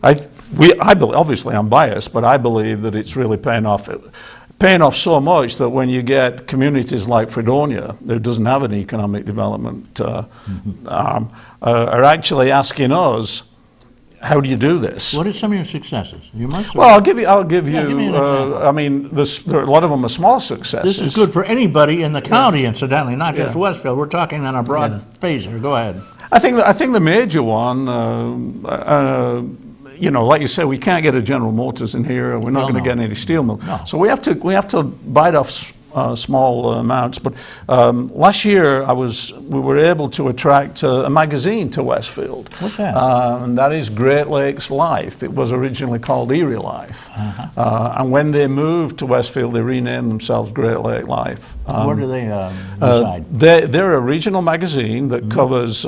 obviously I'm biased, but I believe that it's really paying off so much that when you get communities like Fredonia, that doesn't have an economic development arm, are actually asking us, how do you do this? What are some of your successes? You must. Well, I'll give you. give me an example. I mean, a lot of them are small successes. This is good for anybody in the county, incidentally, not just Westfield. We're talking on a broad phase here. Go ahead. I think the major one, like you say, we can't get a General Motors in here. We're not going to get any steel mill. No. So we have to bite off small amounts. But last year, we were able to attract a magazine to Westfield. What's that? And that is Great Lakes Life. It was originally called Erie Life. And when they moved to Westfield, they renamed themselves Great Lake Life. Where do they reside? They're a regional magazine that covers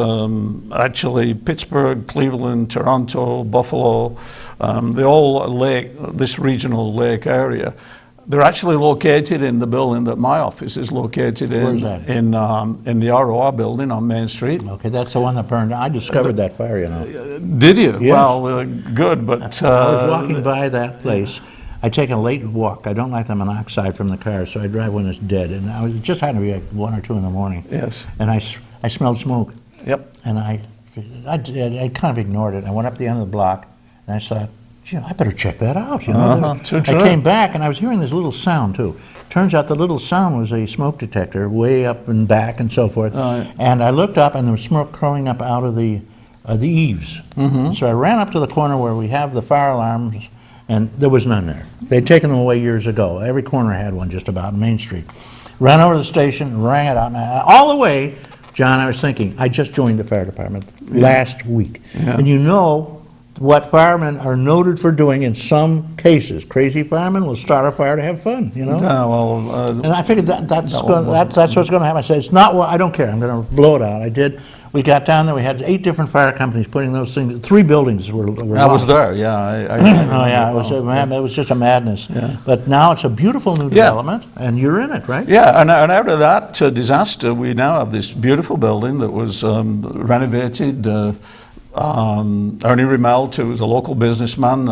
actually Pittsburgh, Cleveland, Toronto, Buffalo, the whole this regional lake area. They're actually located in the building that my office is located in. Where's that? In the ROR building on Main Street. Okay, that's the one that burned. I discovered that fire, you know. Did you? Yes. Well, good, but... I was walking by that place. I take a late walk. I don't like the monoxide from the car, so I drive when it's dead. And it just happened to be like 1 or 2 in the morning. Yes. And I smelled smoke. Yep. And I kind of ignored it. I went up the end of the block, and I thought, gee, I better check that out. You know, I came back, and I was hearing this little sound too. Turns out the little sound was a smoke detector, way up and back, and so forth. And I looked up, and there was smoke curling up out of the eaves. So I ran up to the corner where we have the fire alarms, and there was none there. They'd taken them away years ago. Every corner had one, just about, on Main Street. Ran over to the station, rang it out, and all the way, John, I was thinking, I just joined the fire department last week, and you know what firemen are noted for doing in some cases. Crazy firemen will start a fire to have fun, you know? Yeah, well... and I figured that's what's going to happen. I said, it's not what, I don't care, I'm going to blow it out. I did. We got down there, we had 8 different fire companies putting those things, 3 buildings were I was there, yeah. Oh yeah, it was just a madness. Yeah. But now it's a beautiful new development, and you're in it, right? Yeah, and out of that disaster, we now have this beautiful building that was renovated. Ernie Rimmelt, who was a local businessman,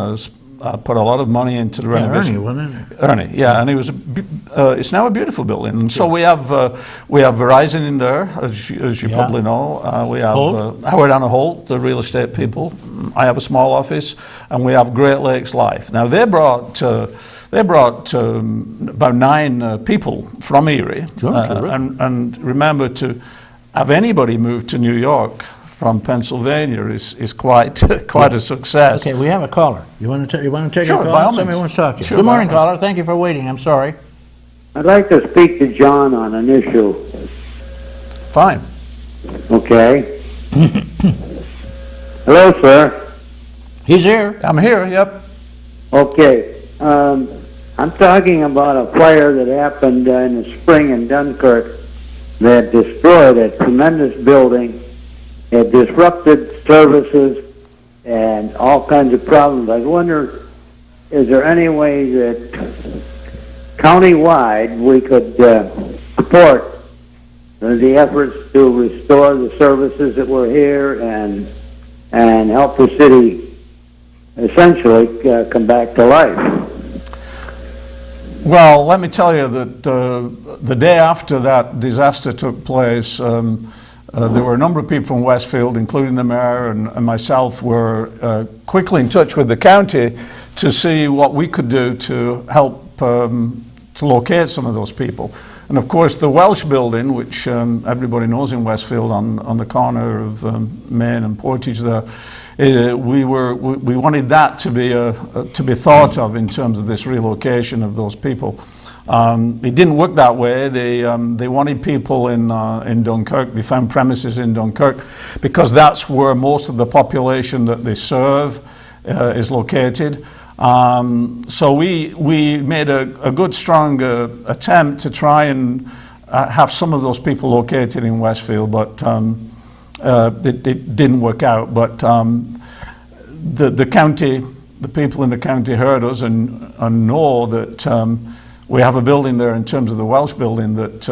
put a lot of money into the renovation. Ernie, wasn't it? Ernie, yeah, and it's now a beautiful building. And so we have Verizon in there, as you probably know. We have Howard Anna Holt, the real estate people. I have a small office, and we have Great Lakes Life. Now they brought about 9 people from Erie, and remember, to have anybody move to New York from Pennsylvania is quite a success. Okay, we have a caller. You want to take Sure, a call? by all Somebody means. wants to talk to you. Sure, Good morning, by all caller. Thank you for waiting. I'm sorry. I'd like to speak to John on an issue. Fine. Okay. Hello, sir. He's here. I'm here, yep. Okay. I'm talking about a fire that happened in the spring in Dunkirk that destroyed a tremendous building. It disrupted services and all kinds of problems. I wonder, is there any way that countywide we could support the efforts to restore the services that were here and help the city essentially come back to life? Well, let me tell you that the day after that disaster took place, there were a number of people from Westfield, including the mayor and myself, were quickly in touch with the county to see what we could do to help to locate some of those people. And of course, the Welsh building, which everybody knows in Westfield on the corner of Main and Portage there, we wanted that to be thought of in terms of this relocation of those people. It didn't work that way. They wanted people in Dunkirk. They found premises in Dunkirk because that's where most of the population that they serve is located. So we made a good, strong attempt to try and have some of those people located in Westfield, but it didn't work out. But the county, the people in the county heard us and know that we have a building there in terms of the Welsh building that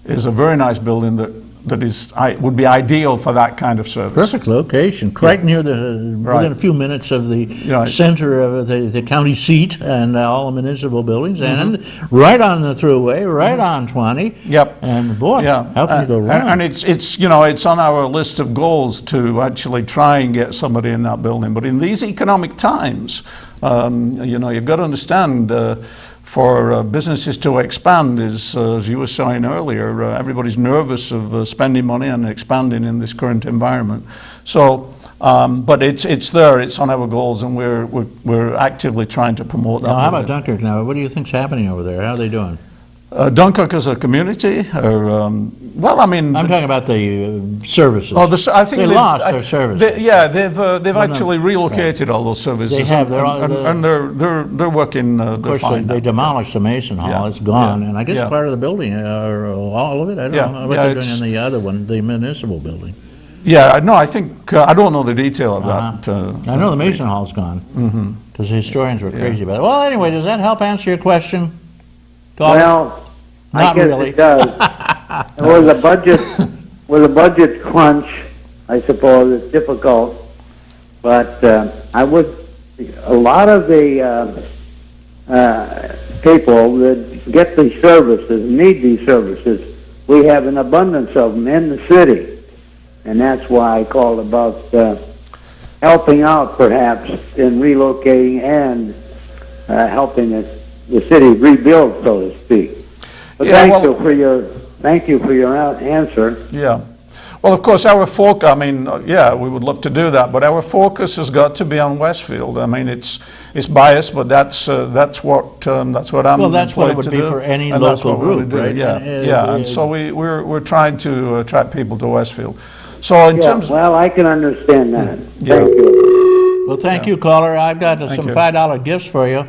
is a very nice building that would be ideal for that kind of service. Perfect location, right near the, within a few minutes of the center of the county seat and all the municipal buildings, and right on the thruway, right on 20. Yep. And boy, how can you go wrong? And it's on our list of goals to actually try and get somebody in that building. But in these economic times, you've got to understand, for businesses to expand is, as you were saying earlier, everybody's nervous of spending money and expanding in this current environment. So, but it's there, it's on our goals, and we're actively trying to promote that. Now, how about Dunkirk now? What do you think's happening over there? How are they doing? Dunkirk as a community, or I'm talking about the services. Oh, I think they lost their services. They've actually relocated all those services. They have. They're working. Of course, they demolished the Mason Hall. It's gone, and I guess part of the building, or all of it. I don't know what they're doing in the other one, the municipal building. Yeah, no, I think I don't know the detail of that. I know the Mason Hall's gone because the historians were crazy about it. Well, anyway, does that help answer your question? Well, Not I guess really. It does. With a budget crunch, I suppose it's difficult. But a lot of the people that get these services, need these services, we have an abundance of them in the city. And that's why I called about helping out, perhaps, in relocating and helping the city rebuild, so to speak. But thank you for your answer. Yeah. Well, of course, our focus, we would love to do that, but our focus has got to be on Westfield. I mean, it's biased, but that's what I'm that's what it would be for any local group, right? And so we're trying to attract people to Westfield. So in terms, I can understand that. Thank you. Well, thank you, caller. I've got some $5 gifts for you.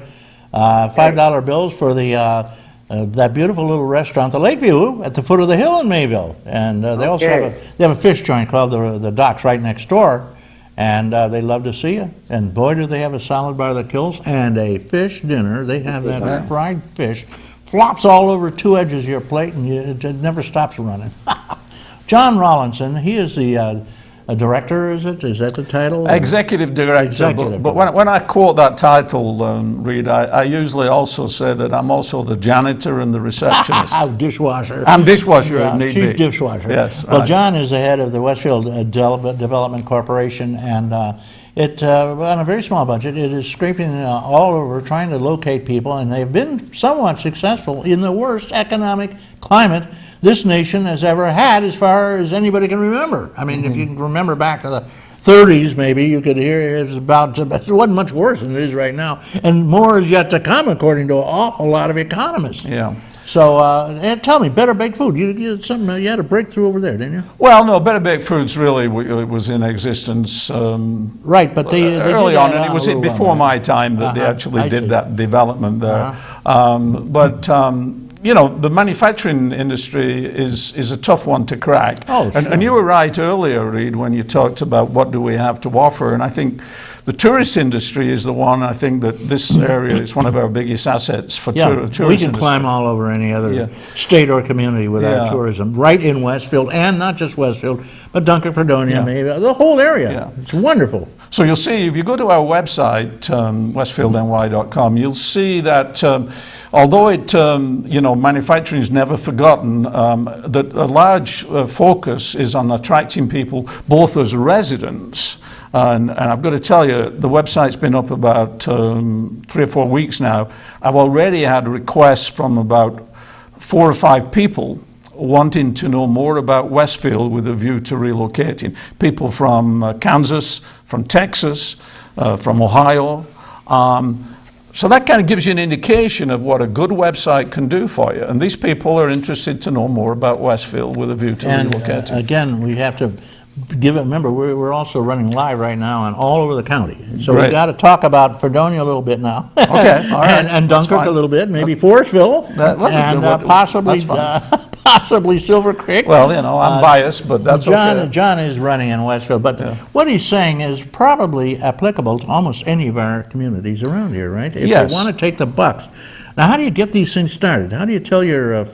$5 bills for that beautiful little restaurant, the Lakeview, at the foot of the hill in Mayville. And they also have a fish joint called the Docks right next door. And they love to see you. And boy, do they have a salad bar that kills and a fish dinner. They have that fried fish, flops all over two edges of your plate, and it never stops running. John Rawlinson, he is the director, is it? Is that the title? Executive director. But when I quote that title, Reed, I usually also say that I'm also the janitor and the receptionist. Dishwasher. I'm dishwasher, if need chief be. Dishwasher. Yes. Well, John is the head of the Westfield Development Corporation, and on a very small budget, it is scraping all over, trying to locate people, and they've been somewhat successful in the worst economic climate this nation has ever had, as far as anybody can remember. I mean, if you can remember back to the 30s, maybe you could hear it wasn't much worse than it is right now, and more is yet to come, according to an awful lot of economists. Yeah. So, tell me, Better Baked Food. You had a breakthrough over there, didn't you? Well, no, Better Baked Foods really was in existence right, but they early on, and it was before my time that they actually did that development there. The manufacturing industry is a tough one to crack. Oh, sure. And you were right earlier, Reed, when you talked about what do we have to offer. And I think the tourist industry is the one, I think that this area is one of our biggest assets for tourist we can climb all over any other state or community with our tourism, right in Westfield, and not just Westfield, but Dunkirk, Fredonia, maybe the whole area. Yeah. It's wonderful. So you'll see, if you go to our website, westfieldny.com, you'll see that although manufacturing is never forgotten, that a large focus is on attracting people both as residents, and I've got to tell you, the website's been up about 3 or 4 weeks now. I've already had requests from about 4 or 5 people wanting to know more about Westfield with a view to relocating. People from Kansas, from Texas, from Ohio. So that kind of gives you an indication of what a good website can do for you. And these people are interested to know more about Westfield with a view to relocating. Again, we have to remember, we're also running live right now and all over the county. So we've got to talk about Fredonia a little bit now. Okay, all right. and Dunkirk a little bit, maybe Forestville, and possibly Silver Creek. Well, I'm biased, but that's okay. John is running in Westfield, but what he's saying is probably applicable to almost any of our communities around here, right? If you want to take the bucks. Now, how do you get these things started? How do you tell your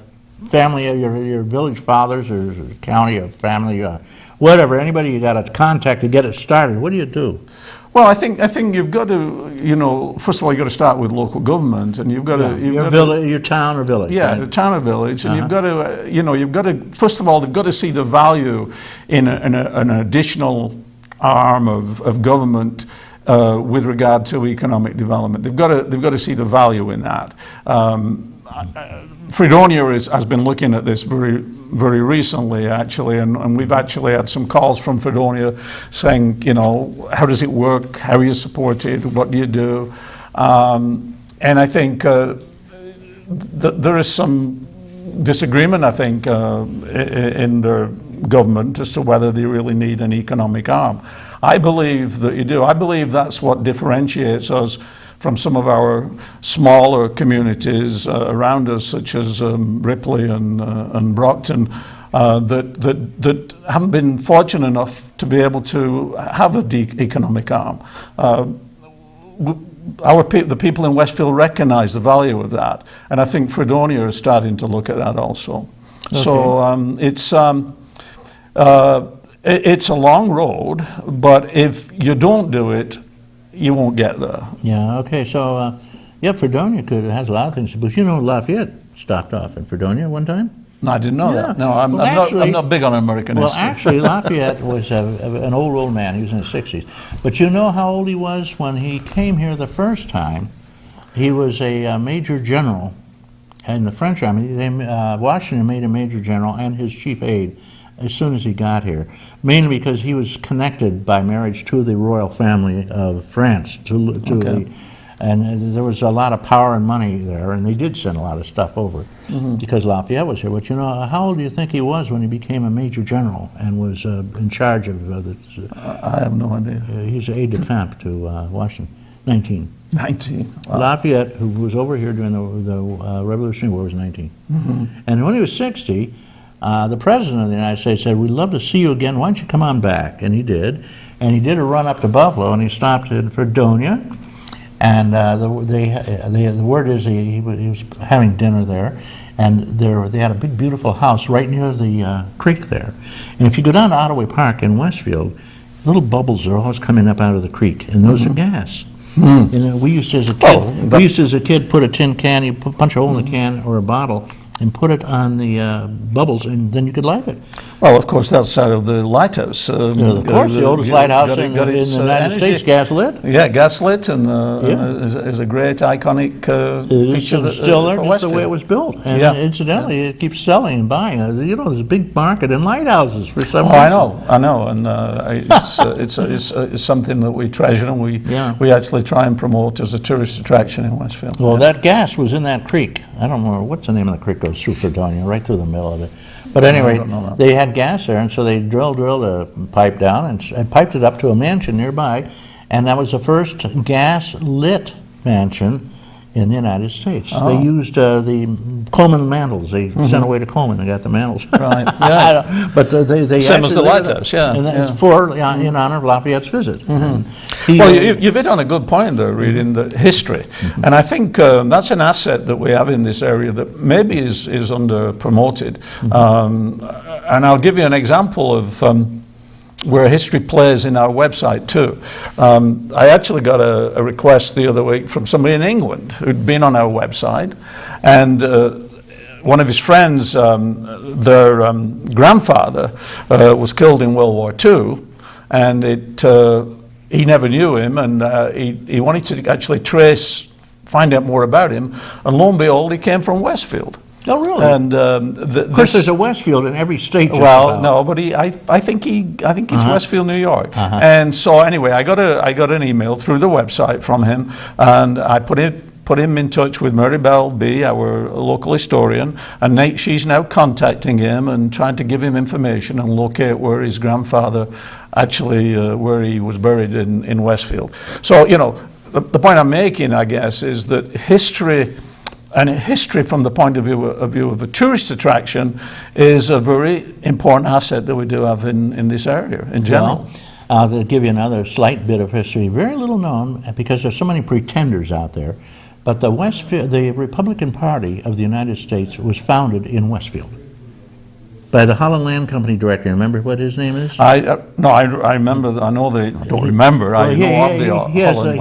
family, your village fathers or county or family, whatever, anybody you got to contact to get it started, what do you do? Well, I think you've got to, first of all, you've got to start with local government, and you've got to... Your town or village. Yeah, right? the town or village, and you've got to, first of all, they've got to see the value in an additional arm of government with regard to economic development. They've got to see the value in that. Fredonia has been looking at this very, very recently, actually, and we've actually had some calls from Fredonia saying, how does it work? How are you supported? What do you do? And I think there is some disagreement, I think, in their government as to whether they really need an economic arm. I believe that you do. I believe that's what differentiates us from some of our smaller communities around us, such as Ripley and Brockton, that haven't been fortunate enough to be able to have an economic arm. The people in Westfield recognize the value of that, and I think Fredonia is starting to look at that also. Okay. So it's a long road, but if you don't do it, you won't get there. Yeah, okay, so, Fredonia has a lot of things, but Lafayette stopped off in Fredonia one time? No, I didn't know that. No, I'm not big on American history. Well, actually, Lafayette was an old man. He was in his 60s. But you know how old he was when he came here the first time? He was a major general in the French army. Washington made him major general and his chief aide as soon as he got here, mainly because he was connected by marriage to the royal family of France, and there was a lot of power and money there, and they did send a lot of stuff over because Lafayette was here. But how old do you think he was when he became a major general and was in charge of the... I have no idea. He's aide-de-camp to Washington. 19. 19. Wow. Lafayette, who was over here during the Revolutionary War, was 19. And when he was 60, the President of the United States said, "We'd love to see you again. Why don't you come on back?" And he did. And he did a run up to Buffalo, and he stopped in Fredonia. And the word is he was having dinner there, and they had a big, beautiful house right near the creek there. And if you go down to Ottaway Park in Westfield, little bubbles are always coming up out of the creek, and those are gas. We used to, as a kid, put a tin can, you punch a hole in the can or a bottle, and put it on the bubbles, and then you could light it. Well, of course, that's out of the lighthouse. Of course, the oldest lighthouse in the United States, gas lit. Yeah, gas lit, and is a great iconic feature. It's still there, just the way it was built. And incidentally, it keeps selling and buying. There's a big market in lighthouses for some reason. I know, and it's something that we treasure, and we actually try and promote as a tourist attraction in Westfield. Well, that gas was in that creek. I don't know what's the name of the creek. Goes through Fredonia, right through the middle of it. But anyway, they had gas there, and so they drilled a pipe down and piped it up to a mansion nearby, and that was the first gas-lit mansion in the United States. They used the Coleman mantles. They sent away to Coleman and got the mantles. Right. Yeah. But they same as the lighthouse. Yeah. And that's in honor of Lafayette's visit. Well, you've hit on a good point there, reading the history, and I think that's an asset that we have in this area that maybe is under promoted. And I'll give you an example of where history plays in our website too. I actually got a request the other week from somebody in England who'd been on our website, and one of his friends, their grandfather was killed in World War II, and he never knew him, and he wanted to actually find out more about him, and lo and behold, he came from Westfield. Oh, really? And of course, there's a Westfield in every state. Well, no, but I think he's Westfield, New York. And so anyway, I got an email through the website from him, and I put him in touch with Mary Bell B, our local historian, and she's now contacting him and trying to give him information and locate where his grandfather actually where he was buried in Westfield. So the point I'm making, I guess, is that history from the point of view of a tourist attraction is a very important asset that we do have in this area in general. Well, I'll give you another slight bit of history, very little known because there's so many pretenders out there. But the Republican Party of the United States was founded in Westfield by the Holland Land Company director. Remember what his name is? No, I remember, I know I don't remember, I Well, know of the he has Holland